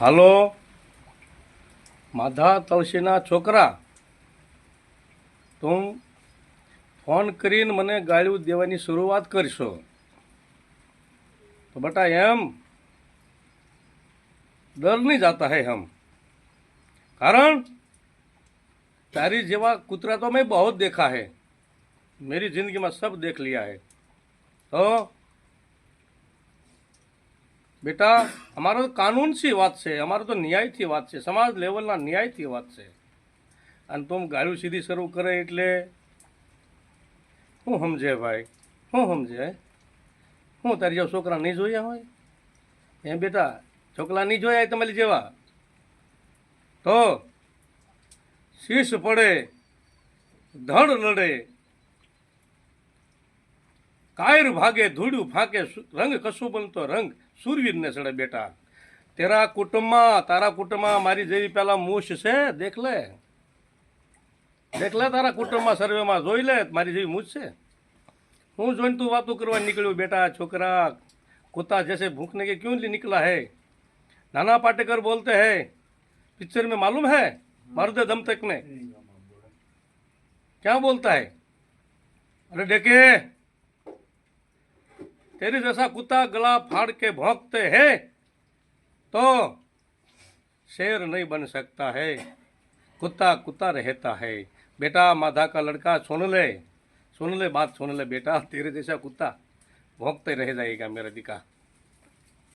હાલો માધા તળશીના છોકરા, તું ફોન કરીને મને ગાળ્યું દેવાની શરૂઆત કરશો તો બટા એમ डर नहीं जाता है हम। कारण तारी जेवा कुतरा तो मैं बहुत देखा है, मेरी जिंदगी में सब देख लिया है। तो बेटा हमारा तो कानून सी बात से, हमारा तो न्याय थी बात से, समाज लेवलना न्याय थी बात से, અને તું ગાળું સીધી શરૂ કરે એટલે શું સમજે ભાઈ, શું સમજે? હું તારી જેવા છોકરા નહીં જોયા હોય? એ બેટા છોકરા નહીં જોયા તમારી જેવા તો શીશ પડે, ધડ લડે, કાયર ભાગે, ધૂળ્યું ફાકે, રંગ કશું બનતો રંગ સુરવીરને ચડે। બેટા તારા કુટુંબમાં મારી જેવી પેલા મૂછ છે, દેખ લે તારા કુટુંબમાં સર્વેમાં જોઈ લે મારી જેવી મૂછ છે। હું જોઈને તું વાતો કરવા નીકળ્યો? बेटा छोकरा कुत्ता जैसे भूखने के क्यों निकला है? नाना पाटेकर बोलते हैं पिक्चर में, मालूम है मर्द दम तक में क्या बोलता है? अरे देखे तेरे जैसा कुत्ता गला फाड़ के भौंकते हैं तो शेर नहीं बन सकता है, कुत्ता कुत्ता रहता है। बेटा माधा का लड़का सुन ले बात सुन ले बेटा, तेरे जैसा कुत्ता भौंकते रह जाएगा मेरा दिका।